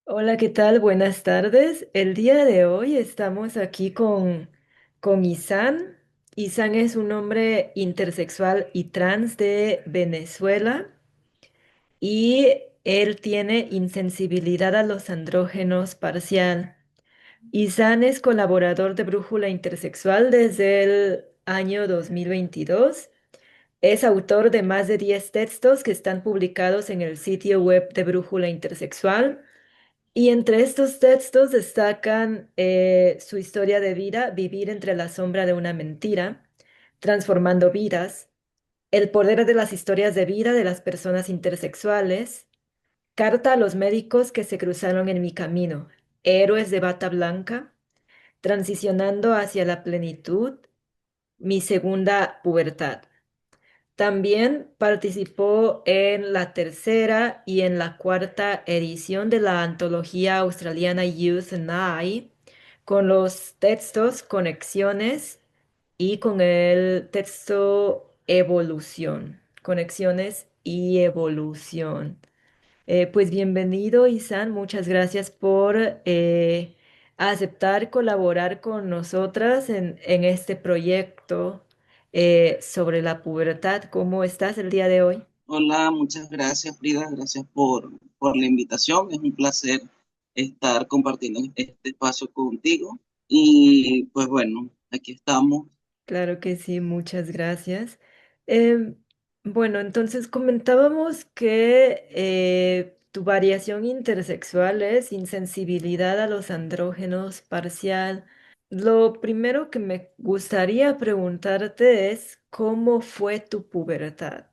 Hola, ¿qué tal? Buenas tardes. El día de hoy estamos aquí con Isan. Isan es un hombre intersexual y trans de Venezuela y él tiene insensibilidad a los andrógenos parcial. Isan es colaborador de Brújula Intersexual desde el año 2022. Es autor de más de 10 textos que están publicados en el sitio web de Brújula Intersexual. Y entre estos textos destacan su historia de vida, Vivir entre la sombra de una mentira, Transformando vidas, El poder de las historias de vida de las personas intersexuales, Carta a los médicos que se cruzaron en mi camino, Héroes de bata blanca, Transicionando hacia la plenitud, Mi segunda pubertad. También participó en la tercera y en la cuarta edición de la antología australiana Youth and I, con los textos Conexiones y con el texto Evolución. Conexiones y Evolución. Pues bienvenido, Isan. Muchas gracias por aceptar colaborar con nosotras en este proyecto sobre la pubertad. ¿Cómo estás el día de hoy? Hola, muchas gracias, Frida. Gracias por la invitación. Es un placer estar compartiendo este espacio contigo. Y pues bueno, aquí estamos. Claro que sí, muchas gracias. Em, bueno, entonces comentábamos que tu variación intersexual es insensibilidad a los andrógenos parcial. Lo primero que me gustaría preguntarte es, ¿cómo fue tu pubertad?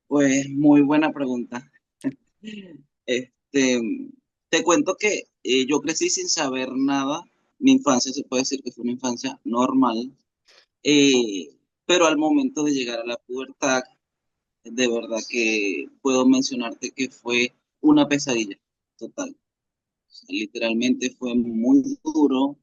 Pues muy buena pregunta. Este, te cuento que yo crecí sin saber nada. Mi infancia se puede decir que fue una infancia normal. Eh, pero al momento de llegar a la pubertad, de verdad que puedo mencionarte que fue una pesadilla total. Literalmente fue muy duro,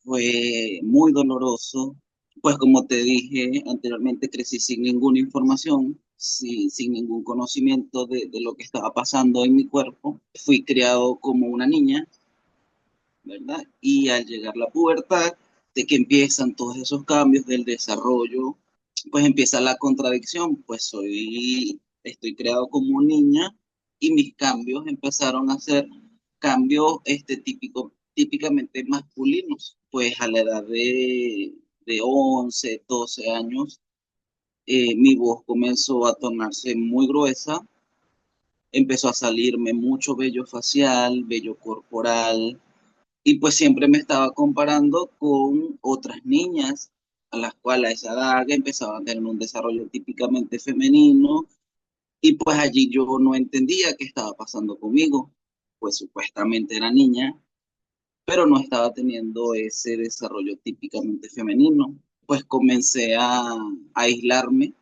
fue muy doloroso. Pues como te dije anteriormente, crecí sin ninguna información, sin ningún conocimiento de lo que estaba pasando en mi cuerpo. Fui criado como una niña, ¿verdad? Y al llegar la pubertad, de que empiezan todos esos cambios del desarrollo, pues empieza la contradicción, pues estoy creado como niña y mis cambios empezaron a ser cambios típicamente masculinos, pues a la edad de 11 12 años, mi voz comenzó a tornarse muy gruesa, empezó a salirme mucho vello facial, vello corporal, y pues siempre me estaba comparando con otras niñas a las cuales a esa edad empezaban a tener un desarrollo típicamente femenino y pues allí yo no entendía qué estaba pasando conmigo, pues supuestamente era niña, pero no estaba teniendo ese desarrollo típicamente femenino. Pues comencé a aislarme,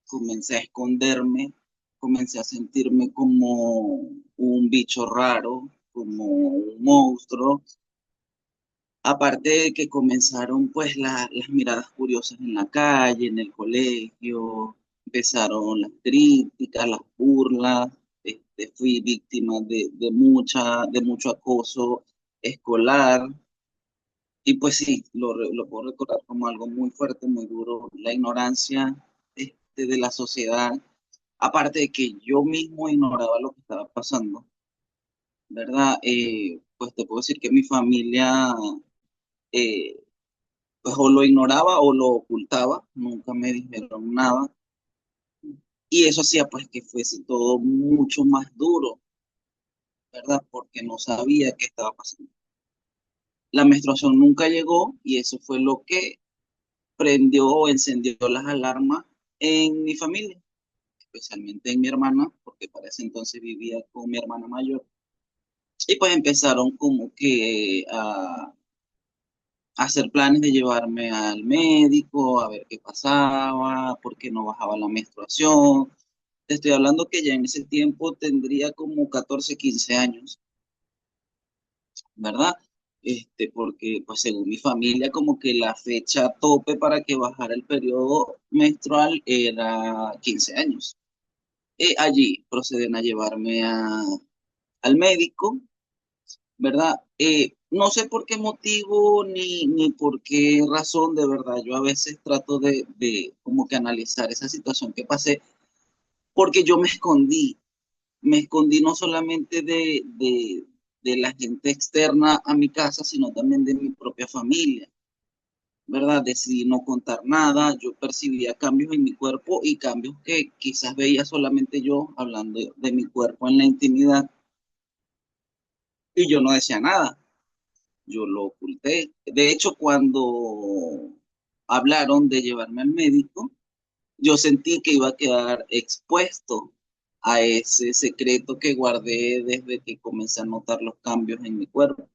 comencé a esconderme, comencé a sentirme como un bicho raro, como un monstruo. Aparte de que comenzaron pues las miradas curiosas en la calle, en el colegio, empezaron las críticas, las burlas, fui víctima de mucho acoso escolar y pues sí, lo puedo recordar como algo muy fuerte, muy duro, la ignorancia de la sociedad, aparte de que yo mismo ignoraba lo que estaba pasando, ¿verdad? Pues te puedo decir que mi familia... eh, pues o lo ignoraba o lo ocultaba, nunca me dijeron nada. Y eso hacía pues que fuese todo mucho más duro, ¿verdad? Porque no sabía qué estaba pasando. La menstruación nunca llegó y eso fue lo que prendió o encendió las alarmas en mi familia, especialmente en mi hermana, porque para ese entonces vivía con mi hermana mayor. Y pues empezaron como que a hacer planes de llevarme al médico, a ver qué pasaba, por qué no bajaba la menstruación. Te estoy hablando que ya en ese tiempo tendría como 14 15 años, ¿verdad? Porque pues según mi familia como que la fecha tope para que bajara el periodo menstrual era 15 años. Allí proceden a llevarme al médico, ¿verdad? No sé por qué motivo ni por qué razón, de verdad. Yo a veces trato de como que analizar esa situación que pasé, porque yo me escondí no solamente de la gente externa a mi casa, sino también de mi propia familia, ¿verdad? Decidí no contar nada, yo percibía cambios en mi cuerpo y cambios que quizás veía solamente yo hablando de mi cuerpo en la intimidad y yo no decía nada, yo lo oculté. De hecho, cuando hablaron de llevarme al médico, yo sentí que iba a quedar expuesto a ese secreto que guardé desde que comencé a notar los cambios en mi cuerpo.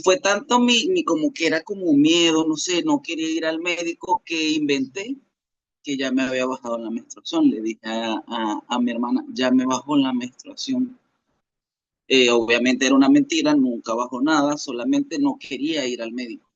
Fue tanto como que era como miedo, no sé, no quería ir al médico que inventé que ya me había bajado la menstruación. Le dije a mi hermana, ya me bajó la menstruación. Obviamente era una mentira, nunca bajó nada, solamente no quería ir al médico.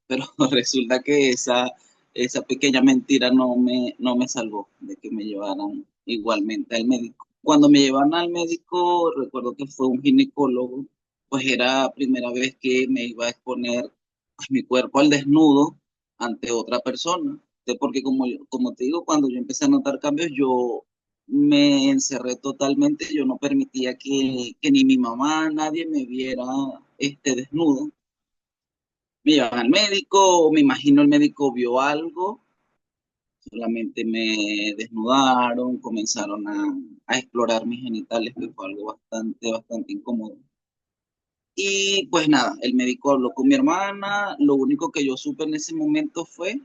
Pero resulta que esa pequeña mentira no me salvó de que me llevaran igualmente al médico. Cuando me llevaron al médico, recuerdo que fue un ginecólogo, pues era la primera vez que me iba a exponer pues, mi cuerpo al desnudo ante otra persona. Porque como te digo, cuando yo empecé a notar cambios, yo me encerré totalmente, yo no permitía que ni mi mamá, nadie me viera desnudo. Me llevan al médico, me imagino el médico vio algo, solamente me desnudaron, comenzaron a explorar mis genitales, que fue algo bastante incómodo. Y pues nada, el médico habló con mi hermana, lo único que yo supe en ese momento fue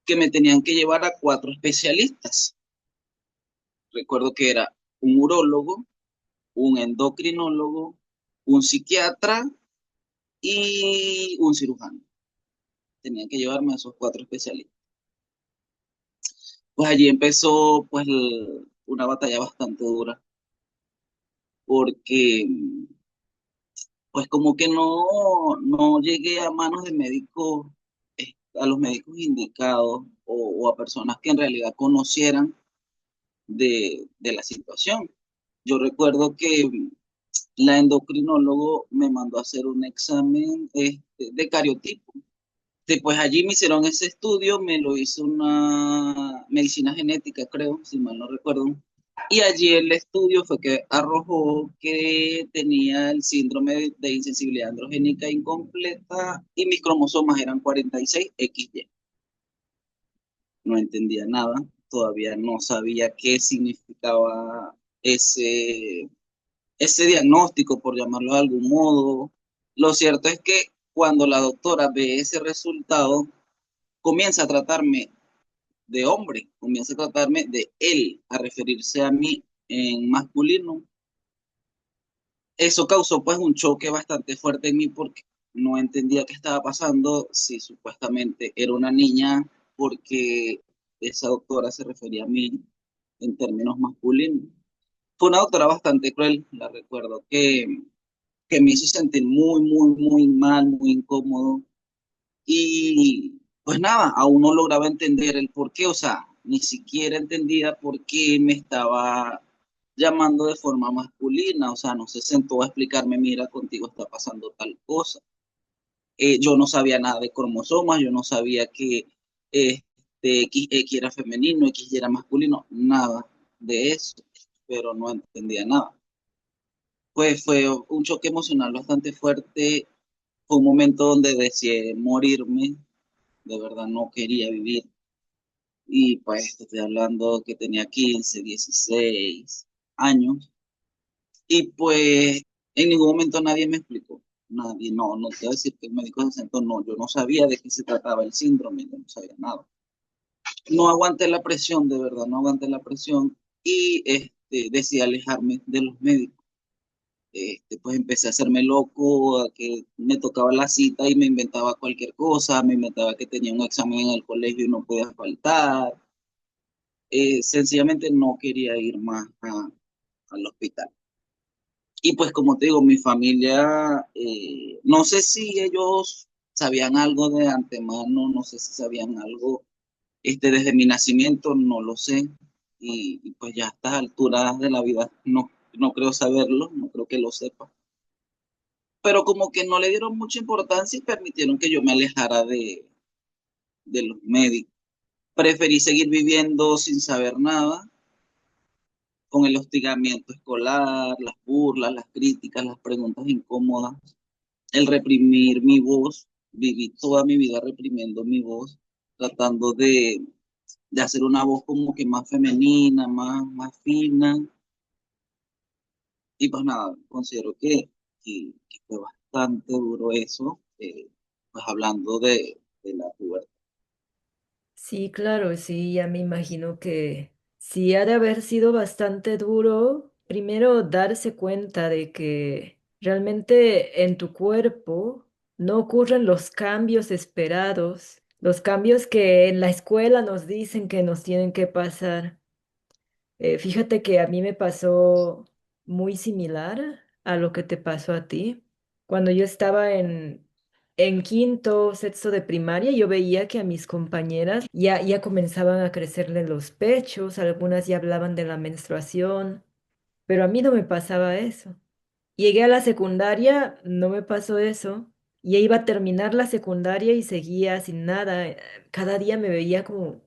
que me tenían que llevar a 4 especialistas. Recuerdo que era un urólogo, un endocrinólogo, un psiquiatra y un cirujano. Tenían que llevarme a esos 4 especialistas. Pues allí empezó pues una batalla bastante dura, porque pues como que no llegué a manos de médicos, a los médicos indicados o a personas que en realidad conocieran de la situación. Yo recuerdo que la endocrinólogo me mandó a hacer un examen de cariotipo. Después allí me hicieron ese estudio, me lo hizo una medicina genética, creo, si mal no recuerdo. Y allí el estudio fue que arrojó que tenía el síndrome de insensibilidad androgénica incompleta y mis cromosomas eran 46XY. No entendía nada, todavía no sabía qué significaba ese, ese diagnóstico, por llamarlo de algún modo. Lo cierto es que cuando la doctora ve ese resultado, comienza a tratarme de hombre, comienza a tratarme de él, a referirse a mí en masculino. Eso causó pues un choque bastante fuerte en mí porque no entendía qué estaba pasando, si supuestamente era una niña, porque esa doctora se refería a mí en términos masculinos. Fue una doctora bastante cruel, la recuerdo, que me hizo sentir muy mal, muy incómodo. Y pues nada, aún no lograba entender el por qué, o sea, ni siquiera entendía por qué me estaba llamando de forma masculina, o sea, no se sentó a explicarme, mira, contigo está pasando tal cosa. Yo no sabía nada de cromosomas, yo no sabía que X era femenino, X era masculino, nada de eso, pero no entendía nada. Pues fue un choque emocional bastante fuerte, fue un momento donde deseé morirme, de verdad no quería vivir. Y pues te estoy hablando que tenía 15 16 años. Y pues en ningún momento nadie me explicó. Nadie, no te voy a decir que el médico se sentó, no, yo no sabía de qué se trataba el síndrome, yo no sabía nada. No aguanté la presión, de verdad, no aguanté la presión y decidí alejarme de los médicos. Pues empecé a hacerme loco, a que me tocaba la cita y me inventaba cualquier cosa, me inventaba que tenía un examen en el colegio y no podía faltar. Sencillamente no quería ir más al hospital. Y pues como te digo, mi familia, no sé si ellos sabían algo de antemano, no sé si sabían algo desde mi nacimiento, no lo sé. y pues ya a estas alturas de la vida no creo saberlo, no creo que lo sepa. Pero como que no le dieron mucha importancia y permitieron que yo me alejara de los médicos. Preferí seguir viviendo sin saber nada, con el hostigamiento escolar, las burlas, las críticas, las preguntas incómodas, el reprimir mi voz. Viví toda mi vida reprimiendo mi voz, tratando de hacer una voz como que más femenina, más fina. Y pues nada, considero que fue bastante duro eso, pues hablando de la pubertad. Sí, claro, sí, ya me imagino que sí ha de haber sido bastante duro primero darse cuenta de que realmente en tu cuerpo no ocurren los cambios esperados, los cambios que en la escuela nos dicen que nos tienen que pasar. Fíjate que a mí me pasó muy similar a lo que te pasó a ti. Cuando yo estaba en quinto, sexto de primaria, yo veía que a mis compañeras ya comenzaban a crecerle los pechos, algunas ya hablaban de la menstruación, pero a mí no me pasaba eso. Llegué a la secundaria, no me pasó eso. Ya iba a terminar la secundaria y seguía sin nada. Cada día me veía como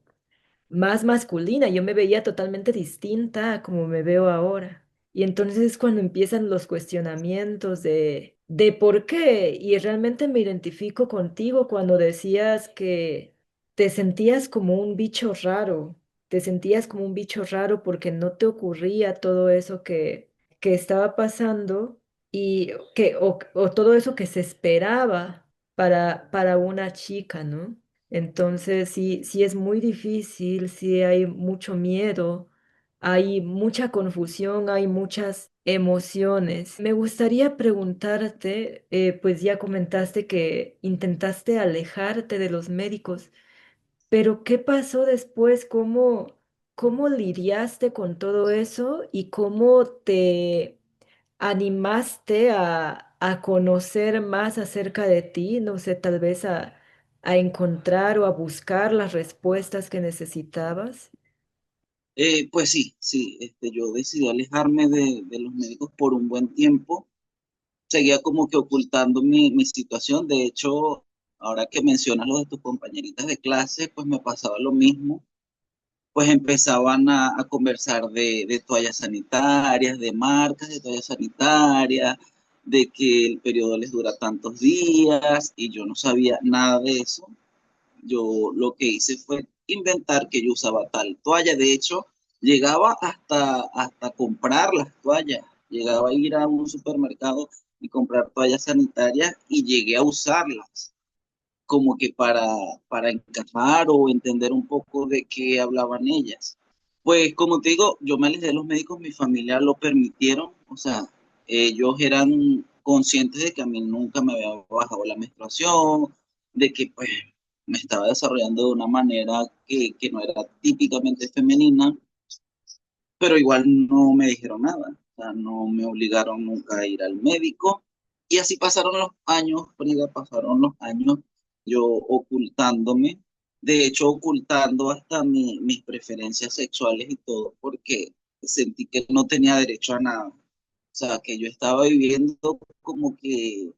más masculina, yo me veía totalmente distinta a como me veo ahora. Y entonces es cuando empiezan los cuestionamientos de por qué, y realmente me identifico contigo cuando decías que te sentías como un bicho raro, te sentías como un bicho raro porque no te ocurría todo eso que estaba pasando y o todo eso que se esperaba para una chica, ¿no? Entonces, sí, sí es muy difícil, sí hay mucho miedo, hay mucha confusión, hay muchas emociones. Me gustaría preguntarte, pues ya comentaste que intentaste alejarte de los médicos, pero ¿qué pasó después? ¿Cómo lidiaste con todo eso y cómo te animaste a conocer más acerca de ti? No sé, tal vez a encontrar o a buscar las respuestas que necesitabas. Pues sí, sí, yo decidí alejarme de los médicos por un buen tiempo. Seguía como que ocultando mi situación. De hecho, ahora que mencionas lo de tus compañeritas de clase, pues me pasaba lo mismo. Pues empezaban a conversar de toallas sanitarias, de marcas de toallas sanitarias, de que el periodo les dura tantos días y yo no sabía nada de eso. Yo lo que hice fue inventar que yo usaba tal toalla. De hecho, llegaba hasta comprar las toallas. Llegaba a ir a un supermercado y comprar toallas sanitarias y llegué a usarlas como que para encajar o entender un poco de qué hablaban ellas. Pues como te digo, yo me alejé de los médicos, mi familia lo permitieron, o sea, ellos eran conscientes de que a mí nunca me había bajado la menstruación, de que pues me estaba desarrollando de una manera que no era típicamente femenina, pero igual no me dijeron nada, o sea, no me obligaron nunca a ir al médico. Y así pasaron los años, Frida, pasaron los años yo ocultándome, de hecho ocultando hasta mis preferencias sexuales y todo, porque sentí que no tenía derecho a nada. O sea, que yo estaba viviendo como que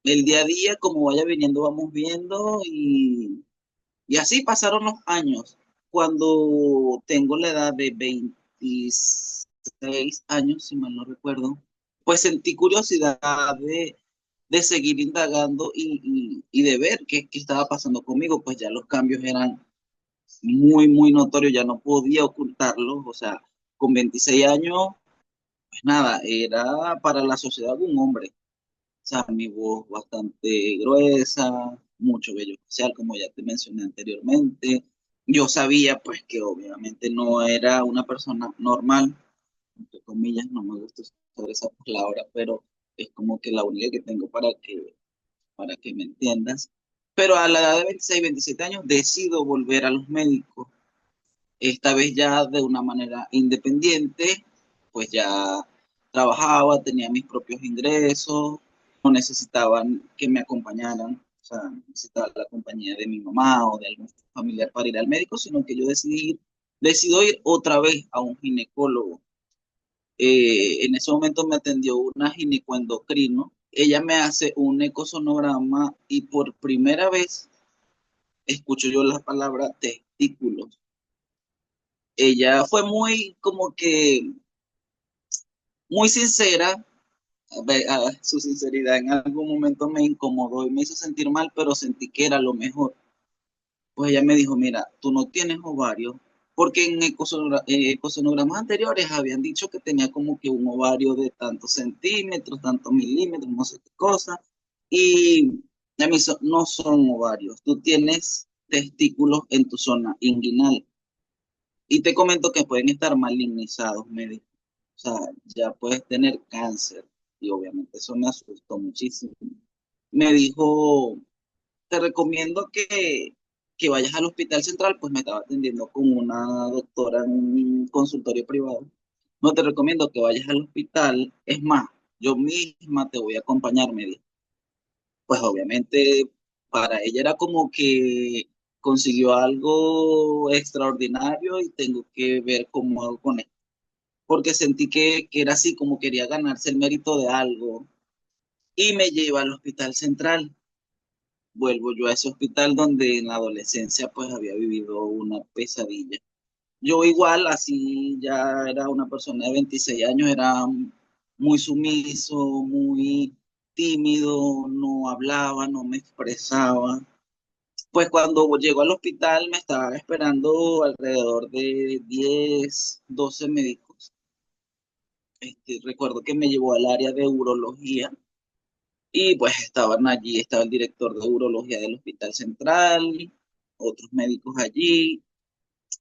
el día a día, como vaya viniendo, vamos viendo y así pasaron los años. Cuando tengo la edad de 26 años, si mal no recuerdo, pues sentí curiosidad de seguir indagando y de ver qué estaba pasando conmigo, pues ya los cambios eran muy notorios, ya no podía ocultarlos, o sea, con 26 años, pues nada, era para la sociedad un hombre, o sea, mi voz bastante gruesa, mucho vello facial, como ya te mencioné anteriormente. Yo sabía pues que obviamente no era una persona normal, entre comillas, no me gusta usar esa palabra, pero es como que la única que tengo para que me entiendas. Pero a la edad de 26, 27 años decido volver a los médicos, esta vez ya de una manera independiente, pues ya trabajaba, tenía mis propios ingresos, no necesitaban que me acompañaran, o sea, no necesitaba la compañía de mi mamá o de algún familiar para ir al médico, sino que yo decidí ir Decido ir otra vez a un ginecólogo. En ese momento me atendió una ginecoendocrino. Ella me hace un ecosonograma y por primera vez escucho yo la palabra testículos. Ella fue muy, como que, muy sincera. Su sinceridad en algún momento me incomodó y me hizo sentir mal, pero sentí que era lo mejor. Pues ella me dijo, mira, tú no tienes ovario, porque en ecosonogramas anteriores habían dicho que tenía como que un ovario de tantos centímetros, tantos milímetros, no sé qué cosa, y a mí no son ovarios, tú tienes testículos en tu zona inguinal, y te comento que pueden estar malignizados, me dijo. O sea, ya puedes tener cáncer, y obviamente eso me asustó muchísimo. Me dijo, te recomiendo que vayas al hospital central, pues me estaba atendiendo con una doctora en un consultorio privado. No te recomiendo que vayas al hospital, es más, yo misma te voy a acompañar, me dijo. Pues obviamente para ella era como que consiguió algo extraordinario y tengo que ver cómo hago con él. Porque sentí que era así como quería ganarse el mérito de algo y me lleva al hospital central. Vuelvo yo a ese hospital donde en la adolescencia pues había vivido una pesadilla. Yo igual, así ya era una persona de 26 años, era muy sumiso, muy tímido, no hablaba, no me expresaba. Pues cuando llegó al hospital me estaban esperando alrededor de 10 12 médicos. Recuerdo que me llevó al área de urología y pues estaban allí, estaba el director de urología del Hospital Central, otros médicos allí.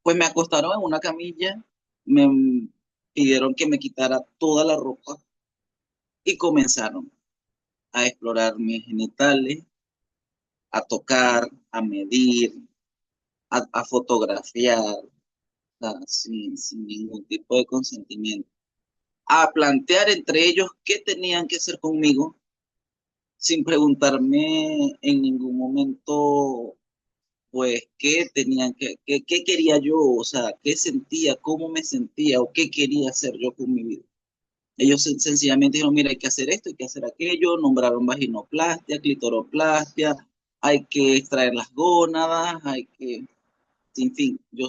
Pues me acostaron en una camilla, me pidieron que me quitara toda la ropa y comenzaron a explorar mis genitales, a tocar, a medir, a fotografiar, o sea, sin ningún tipo de consentimiento, a plantear entre ellos qué tenían que hacer conmigo sin preguntarme en ningún momento pues qué quería yo, o sea, qué sentía, cómo me sentía o qué quería hacer yo con mi vida. Ellos sencillamente dijeron, mira, hay que hacer esto, hay que hacer aquello, nombraron vaginoplastia, clitoroplastia, hay que extraer las gónadas, hay que, en fin, yo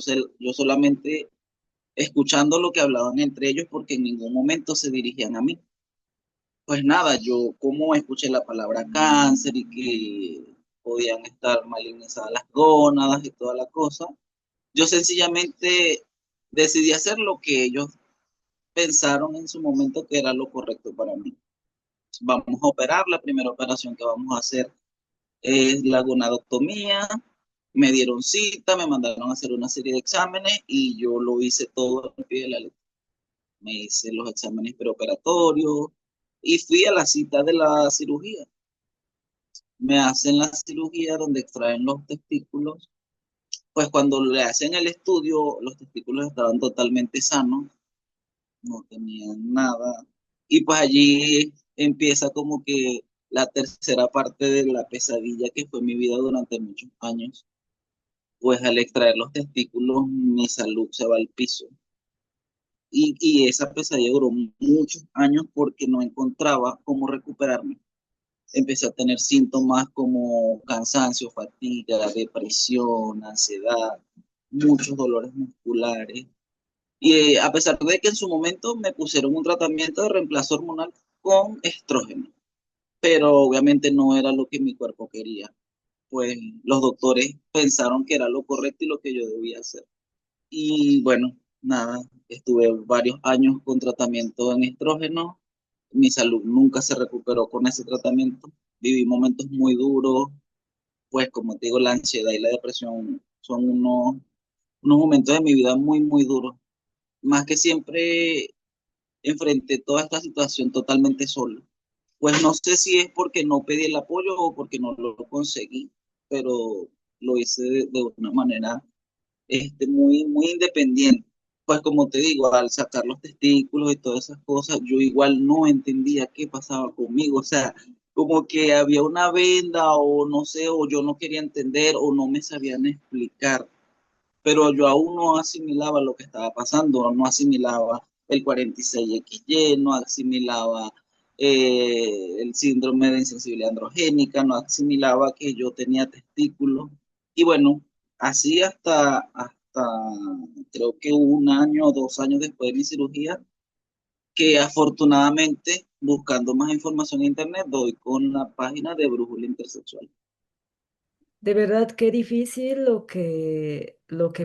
solamente escuchando lo que hablaban entre ellos porque en ningún momento se dirigían a mí. Pues nada, yo como escuché la palabra cáncer y que podían estar malignizadas las gónadas y toda la cosa, yo sencillamente decidí hacer lo que ellos pensaron en su momento que era lo correcto para mí. Vamos a operar, la primera operación que vamos a hacer es la gonadectomía. Me dieron cita, me mandaron a hacer una serie de exámenes y yo lo hice todo al pie de la letra. Me hice los exámenes preoperatorios y fui a la cita de la cirugía. Me hacen la cirugía donde extraen los testículos. Pues cuando le hacen el estudio, los testículos estaban totalmente sanos, no tenían nada. Y pues allí empieza como que la tercera parte de la pesadilla que fue mi vida durante muchos años. Pues al extraer los testículos, mi salud se va al piso. Y esa pesadilla duró muchos años porque no encontraba cómo recuperarme. Empecé a tener síntomas como cansancio, fatiga, depresión, ansiedad, muchos dolores musculares. Y a pesar de que en su momento me pusieron un tratamiento de reemplazo hormonal con estrógeno, pero obviamente no era lo que mi cuerpo quería. Pues los doctores pensaron que era lo correcto y lo que yo debía hacer. Y bueno, nada, estuve varios años con tratamiento en estrógeno. Mi salud nunca se recuperó con ese tratamiento. Viví momentos muy duros, pues como te digo, la ansiedad y la depresión son unos momentos de mi vida muy, muy duros. Más que siempre enfrenté toda esta situación totalmente solo. Pues no sé si es porque no pedí el apoyo o porque no lo conseguí, pero lo hice de una manera muy, muy independiente. Pues como te digo, al sacar los testículos y todas esas cosas, yo igual no entendía qué pasaba conmigo. O sea, como que había una venda o no sé, o yo no quería entender o no me sabían explicar. pero yo aún no asimilaba lo que estaba pasando, no asimilaba el 46XY, no asimilaba el síndrome de insensibilidad androgénica, no asimilaba que yo tenía testículos. Y bueno, así hasta creo que un año o 2 años después de mi cirugía, que afortunadamente, buscando más información en internet, doy con la página de Brújula Intersexual. De verdad, qué difícil lo que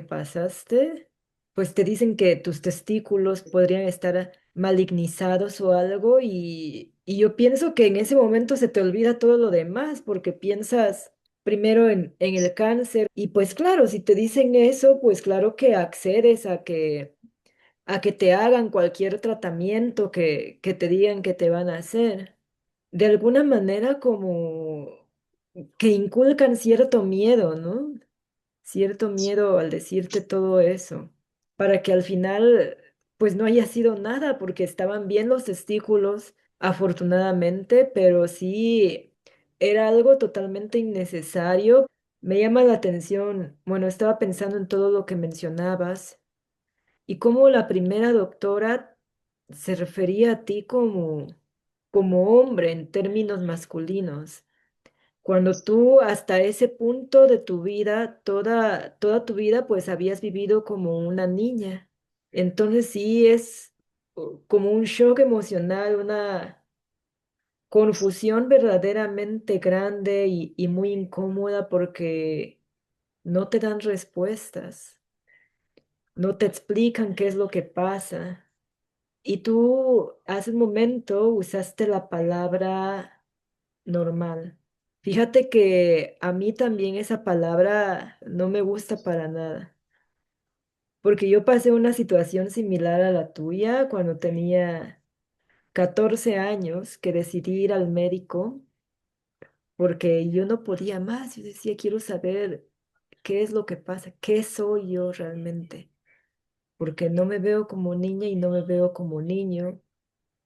pasaste. Pues te dicen que tus testículos podrían estar malignizados o algo y yo pienso que en ese momento se te olvida todo lo demás porque piensas primero en el cáncer y pues claro, si te dicen eso, pues claro que accedes a que te hagan cualquier tratamiento que te digan que te van a hacer. De alguna manera como que inculcan cierto miedo, ¿no? Cierto miedo al decirte todo eso, para que al final pues no haya sido nada, porque estaban bien los testículos, afortunadamente, pero sí era algo totalmente innecesario. Me llama la atención, bueno, estaba pensando en todo lo que mencionabas y cómo la primera doctora se refería a ti como hombre en términos masculinos. Cuando tú hasta ese punto de tu vida, toda tu vida, pues habías vivido como una niña. Entonces sí es como un shock emocional, una confusión verdaderamente grande y muy incómoda porque no te dan respuestas, no te explican qué es lo que pasa. Y tú hace un momento usaste la palabra normal. Fíjate que a mí también esa palabra no me gusta para nada, porque yo pasé una situación similar a la tuya cuando tenía 14 años que decidí ir al médico porque yo no podía más. Yo decía, quiero saber qué es lo que pasa, qué soy yo realmente, porque no me veo como niña y no me veo como niño,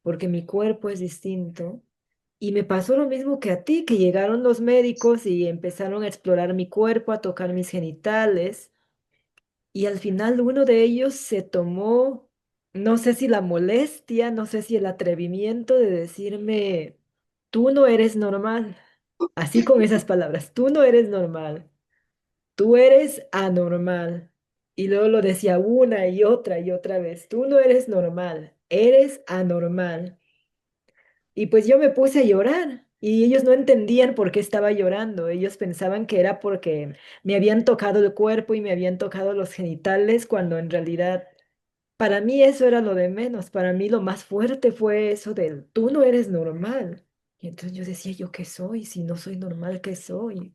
porque mi cuerpo es distinto. Y me pasó lo mismo que a ti, que llegaron los médicos y empezaron a explorar mi cuerpo, a tocar mis genitales. Y al final uno de ellos se tomó, no sé si la molestia, no sé si el atrevimiento de decirme, tú no eres normal. Así con esas palabras, tú no eres normal, tú eres anormal. Y luego lo decía una y otra vez, tú no eres normal, eres anormal. Y pues yo me puse a llorar y ellos no entendían por qué estaba llorando. Ellos pensaban que era porque me habían tocado el cuerpo y me habían tocado los genitales, cuando en realidad para mí eso era lo de menos. Para mí lo más fuerte fue eso del tú no eres normal. Y entonces yo decía, ¿yo qué soy? Si no soy normal, ¿qué soy?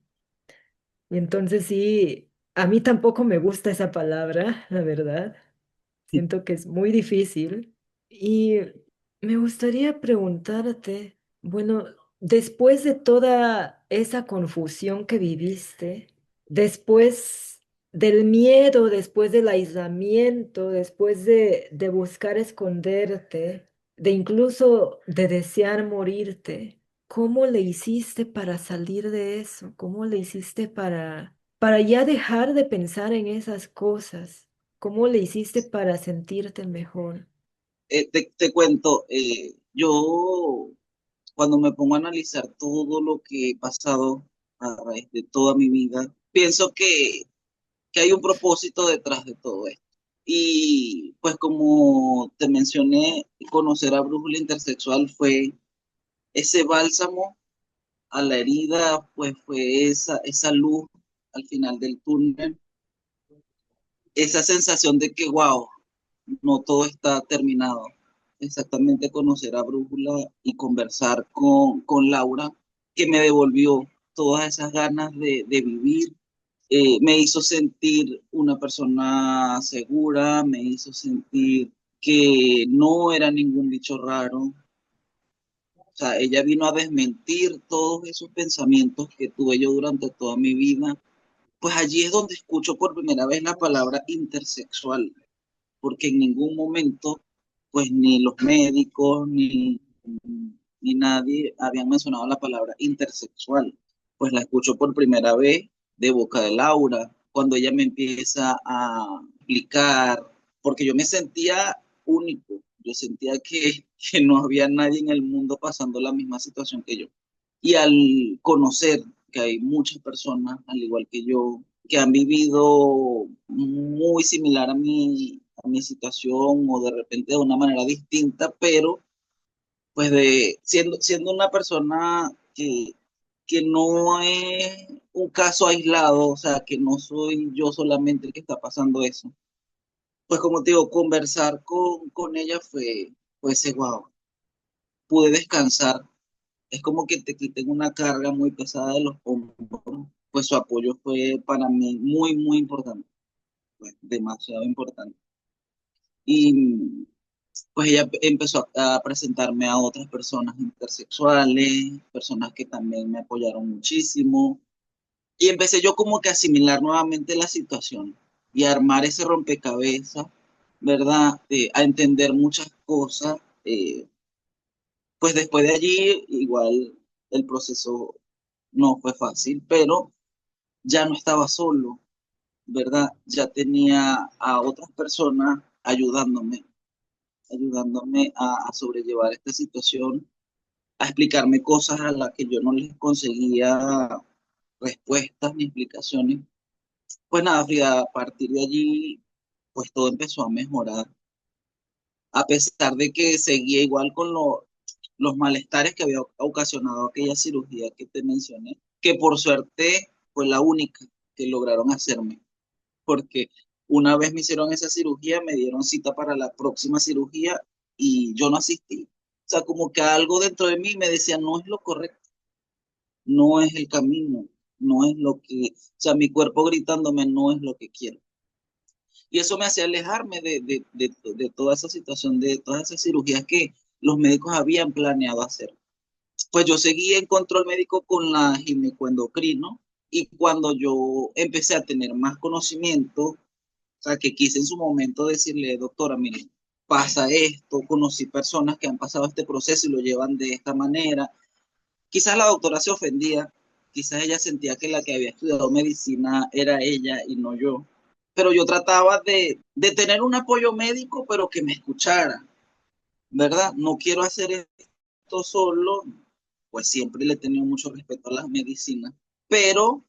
Y entonces sí, a mí tampoco me gusta esa palabra, la verdad. Siento que es muy difícil. Y me gustaría preguntarte, bueno, después de toda esa confusión que viviste, después del miedo, después del aislamiento, después de buscar esconderte, de incluso de desear morirte, ¿cómo le hiciste para salir de eso? ¿Cómo le hiciste para ya dejar de pensar en esas cosas? ¿Cómo le hiciste para sentirte mejor? Te cuento, yo cuando me pongo a analizar todo lo que he pasado a raíz de toda mi vida, pienso que hay un propósito detrás de todo esto. Y pues como te mencioné, conocer a Brújula Intersexual fue ese bálsamo a la herida, pues fue esa luz al final del túnel, esa sensación de que, wow, no todo está terminado. Exactamente, conocer a Brújula y conversar con Laura, que me devolvió todas esas ganas de vivir, me hizo sentir una persona segura, me hizo sentir que no era ningún bicho raro. O sea, ella vino a desmentir todos esos pensamientos que tuve yo durante toda mi vida. Pues allí es donde escucho por primera vez la palabra intersexual, porque en ningún momento, pues ni los médicos ni nadie habían mencionado la palabra intersexual. Pues la escucho por primera vez de boca de Laura. cuando ella me empieza a explicar, porque yo me sentía único, yo sentía que no había nadie en el mundo pasando la misma situación que yo. Y al conocer que hay muchas personas, al igual que yo, que han vivido muy similar a mi situación o de repente de una manera distinta, pero pues siendo una persona que no es un caso aislado, o sea, que no soy yo solamente el que está pasando eso. Pues como te digo, conversar con ella fue ese wow, pude descansar. Es como que te quiten una carga muy pesada de los hombros. Pues su apoyo fue para mí muy, muy importante, pues demasiado importante. Y pues ella empezó a presentarme a otras personas intersexuales, personas que también me apoyaron muchísimo. Y empecé yo como que a asimilar nuevamente la situación y a armar ese rompecabezas, ¿verdad? A entender muchas cosas. Pues después de allí, igual el proceso no fue fácil, pero ya no estaba solo, ¿verdad? Ya tenía a otras personas ayudándome a sobrellevar esta situación, a explicarme cosas a las que yo no les conseguía respuestas ni explicaciones. Pues nada, Frida, a partir de allí, pues todo empezó a mejorar, a pesar de que seguía igual con los malestares que había ocasionado aquella cirugía que te mencioné, que por suerte fue la única que lograron hacerme, porque una vez me hicieron esa cirugía, me dieron cita para la próxima cirugía y yo no asistí. O sea, como que algo dentro de mí me decía, no es lo correcto, no es el camino, no es lo que, o sea, mi cuerpo gritándome, no es lo que quiero. Y eso me hacía alejarme de toda esa situación, de todas esas cirugías que los médicos habían planeado hacer. Pues yo seguí en control médico con la ginecoendocrino y cuando yo empecé a tener más conocimiento, o sea, que quise en su momento decirle, doctora, mire, pasa esto, conocí personas que han pasado este proceso y lo llevan de esta manera. Quizás la doctora se ofendía, quizás ella sentía que la que había estudiado medicina era ella y no yo, pero yo trataba de tener un apoyo médico, pero que me escuchara, ¿verdad? No quiero hacer esto solo, pues siempre le he tenido mucho respeto a las medicinas, pero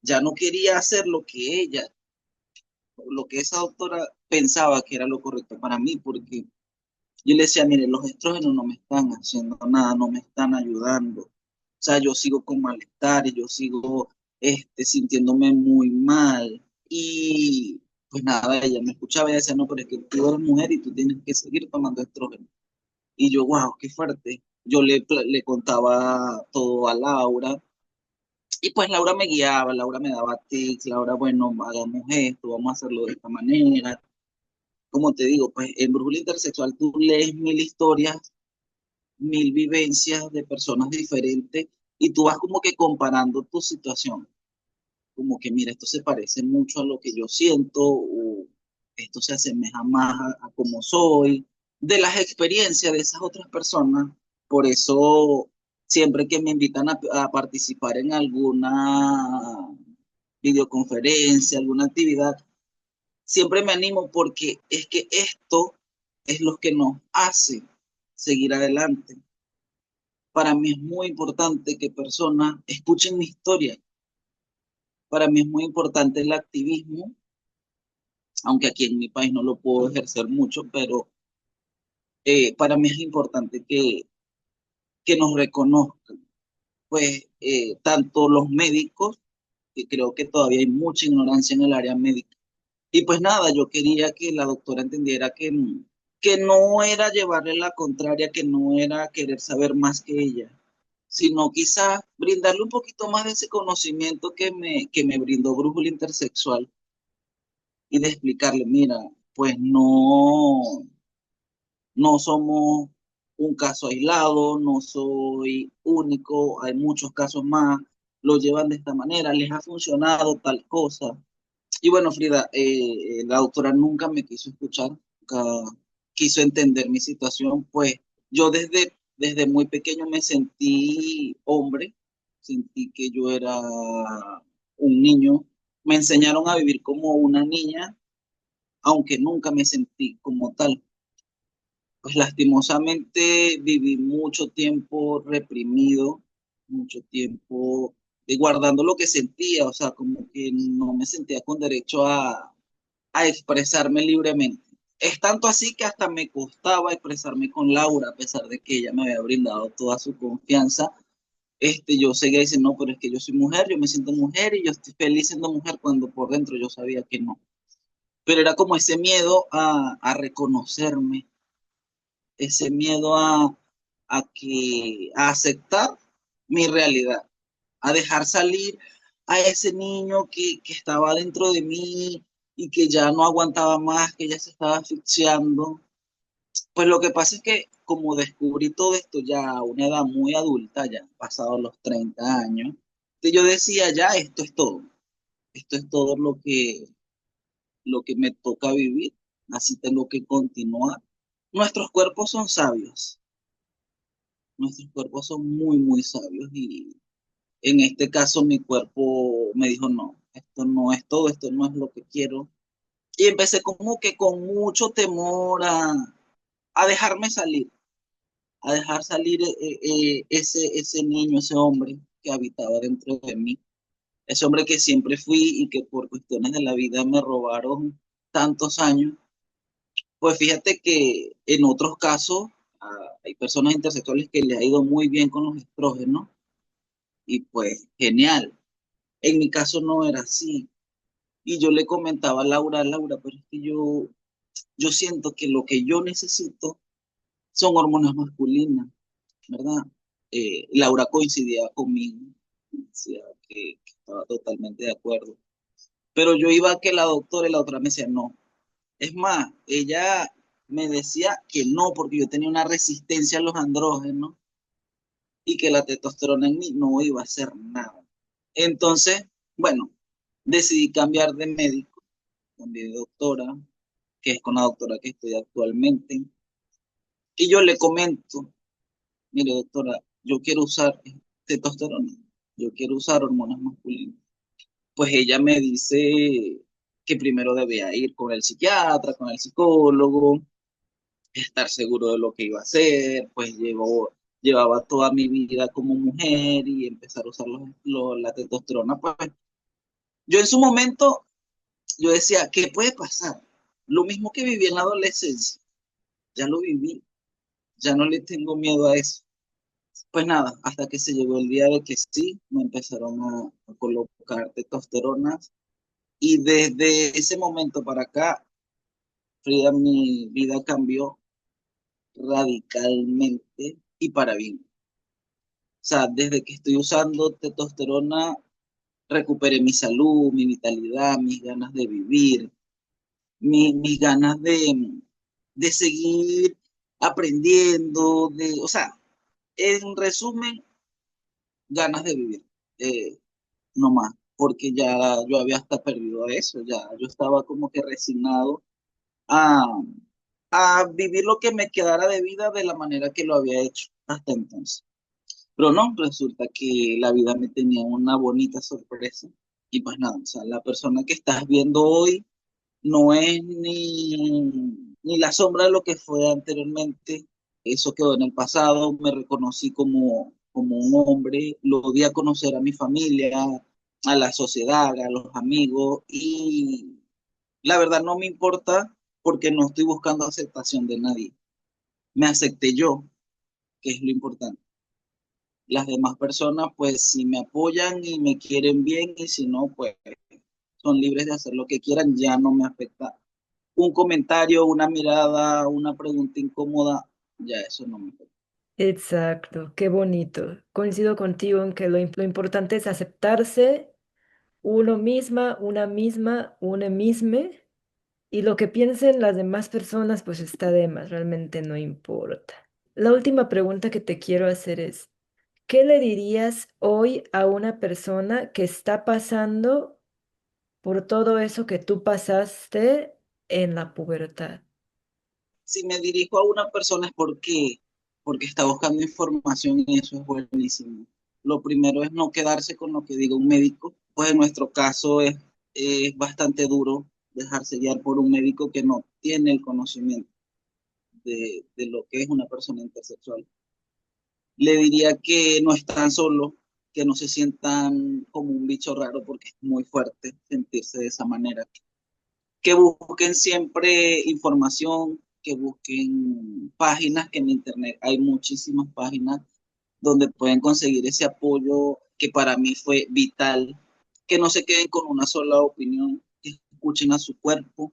ya no quería hacer lo que esa doctora pensaba que era lo correcto para mí, porque yo le decía, mire, los estrógenos no me están haciendo nada, no me están ayudando. O sea, yo sigo con malestar y yo sigo sintiéndome muy mal. Y pues nada, ella me escuchaba y decía, no, pero es que tú eres mujer y tú tienes que seguir tomando estrógeno. Y yo, wow, qué fuerte. Yo le contaba todo a Laura. Y pues Laura me guiaba, Laura me daba tips, Laura, bueno, hagamos esto, vamos a hacerlo de esta manera. Como te digo, pues en Brújula Intersexual tú lees mil historias, mil vivencias de personas diferentes y tú vas como que comparando tu situación, como que mira, esto se parece mucho a lo que yo siento o esto se asemeja más a cómo soy, de las experiencias de esas otras personas. Por eso, siempre que me invitan a participar en alguna videoconferencia, alguna actividad, siempre me animo porque es que esto es lo que nos hace seguir adelante. Para mí es muy importante que personas escuchen mi historia. Para mí es muy importante el activismo, aunque aquí en mi país no lo puedo ejercer mucho, pero para mí es importante que nos reconozcan. Pues tanto los médicos, que creo que todavía hay mucha ignorancia en el área médica. Y pues nada, yo quería que la doctora entendiera que no era llevarle la contraria, que no era querer saber más que ella, sino quizás brindarle un poquito más de ese conocimiento que me brindó Brújula Intersexual y de explicarle, mira, pues no somos un caso aislado, no soy único, hay muchos casos más, lo llevan de esta manera, les ha funcionado tal cosa. Y bueno, Frida, la doctora nunca me quiso escuchar, nunca quiso entender mi situación, pues yo desde muy pequeño me sentí hombre, sentí que yo era un niño, Me enseñaron a vivir como una niña, aunque nunca me sentí como tal. Pues lastimosamente viví mucho tiempo reprimido, mucho tiempo guardando lo que sentía, o sea, como que no me sentía con derecho a expresarme libremente. Es tanto así que hasta me costaba expresarme con Laura, a pesar de que ella me había brindado toda su confianza. Yo seguía diciendo, no, pero es que yo soy mujer, yo me siento mujer y yo estoy feliz siendo mujer cuando por dentro yo sabía que no. Pero era como ese miedo a reconocerme, ese miedo a aceptar mi realidad, a dejar salir a ese niño que estaba dentro de mí y que ya no aguantaba más, que ya se estaba asfixiando. Pues lo que pasa es que como descubrí todo esto ya a una edad muy adulta, ya pasados los 30 años, que yo decía, ya esto es todo lo que me toca vivir, así tengo que continuar. Nuestros cuerpos son sabios, nuestros cuerpos son muy, muy sabios y en este caso mi cuerpo me dijo, no, esto no es todo, esto no es lo que quiero. Y empecé como que con mucho temor a dejarme salir, a dejar salir ese niño, ese hombre que habitaba dentro de mí, ese hombre que siempre fui y que por cuestiones de la vida me robaron tantos años. Pues fíjate que en otros casos hay personas intersexuales que les ha ido muy bien con los estrógenos y pues genial. En mi caso no era así. Y yo le comentaba a Laura, Laura, pero es que yo siento que lo que yo necesito son hormonas masculinas, ¿verdad? Laura coincidía conmigo, decía que estaba totalmente de acuerdo. Pero yo iba a que la doctora y la otra me decía no. Es más, ella me decía que no, porque yo tenía una resistencia a los andrógenos y que la testosterona en mí no iba a hacer nada. Entonces, bueno, decidí cambiar de médico, cambié de doctora, que es con la doctora que estoy actualmente. Y yo le comento, mire doctora, yo quiero usar testosterona, yo quiero usar hormonas masculinas. Pues ella me dice que primero debía ir con el psiquiatra, con el psicólogo, estar seguro de lo que iba a hacer, pues llevaba toda mi vida como mujer y empezar a usar la testosterona. Pues yo en su momento, yo decía, ¿qué puede pasar? Lo mismo que viví en la adolescencia, ya lo viví, ya no le tengo miedo a eso. Pues nada, hasta que se llegó el día de que sí, me empezaron a colocar testosteronas y desde ese momento para acá, Frida, mi vida cambió radicalmente y para bien. O sea, desde que estoy usando testosterona, recuperé mi salud, mi vitalidad, mis ganas de vivir, mis ganas de seguir aprendiendo, o sea, en resumen, ganas de vivir, no más, porque ya yo había hasta perdido eso, ya yo estaba como que resignado a, a vivir lo que me quedara de vida de la manera que lo había hecho hasta entonces. Pero no, resulta que la vida me tenía una bonita sorpresa. Y pues nada, o sea, la persona que estás viendo hoy no es ni la sombra de lo que fue anteriormente. Eso quedó en el pasado, me reconocí como un hombre, lo di a conocer a mi familia, a la sociedad, a los amigos y la verdad no me importa porque no estoy buscando aceptación de nadie. Me acepté yo, que es lo importante. Las demás personas, pues si me apoyan y me quieren bien y si no, pues son libres de hacer lo que quieran, ya no me afecta. Un comentario, una mirada, una pregunta incómoda, ya eso no me afecta. Exacto, qué bonito. Coincido contigo en que lo importante es aceptarse uno misma, una misme, y lo que piensen las demás personas, pues está de más, realmente no importa. La última pregunta que te quiero hacer es, ¿qué le dirías hoy a una persona que está pasando por todo eso que tú pasaste en la pubertad? Si me dirijo a una persona es porque está buscando información y eso es buenísimo. Lo primero es no quedarse con lo que diga un médico, pues en nuestro caso es bastante duro dejarse guiar por un médico que no tiene el conocimiento de lo que es una persona intersexual. Le diría que no están solos, que no se sientan como un bicho raro porque es muy fuerte sentirse de esa manera. Que busquen siempre información, que busquen páginas, que en internet hay muchísimas páginas donde pueden conseguir ese apoyo que para mí fue vital, que no se queden con una sola opinión, que escuchen a su cuerpo,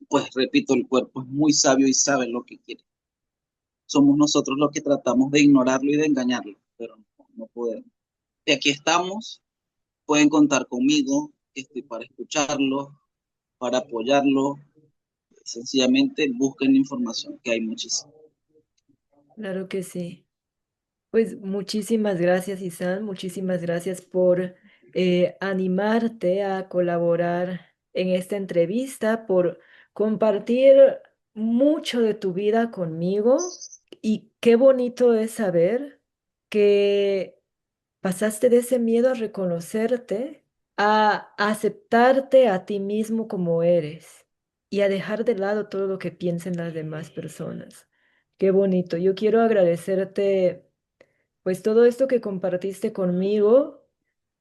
pues repito, el cuerpo es muy sabio y sabe lo que quiere. Somos nosotros los que tratamos de ignorarlo y de engañarlo, pero no podemos. Y aquí estamos, pueden contar conmigo, estoy para escucharlos, para apoyarlos, sencillamente busquen información, que hay muchísima. Claro que sí. Pues muchísimas gracias, Isan, muchísimas gracias por animarte a colaborar en esta entrevista, por compartir mucho de tu vida conmigo y qué bonito es saber que pasaste de ese miedo a reconocerte, a aceptarte a ti mismo como eres y a dejar de lado todo lo que piensen las demás personas. Qué bonito. Yo quiero agradecerte pues todo esto que compartiste conmigo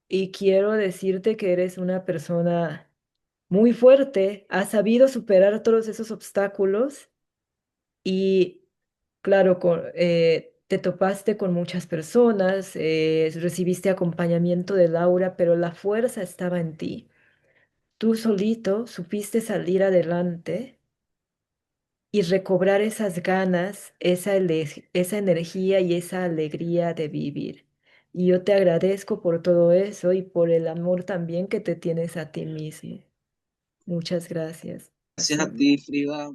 y quiero decirte que eres una persona muy fuerte, has sabido superar todos esos obstáculos y claro, te topaste con muchas personas, recibiste acompañamiento de Laura, pero la fuerza estaba en ti. Tú solito supiste salir adelante y recobrar esas ganas, esa energía y esa alegría de vivir. Y yo te agradezco por todo eso y por el amor también que te tienes a ti mismo. Muchas gracias. Gracias a Así. ti, Frida.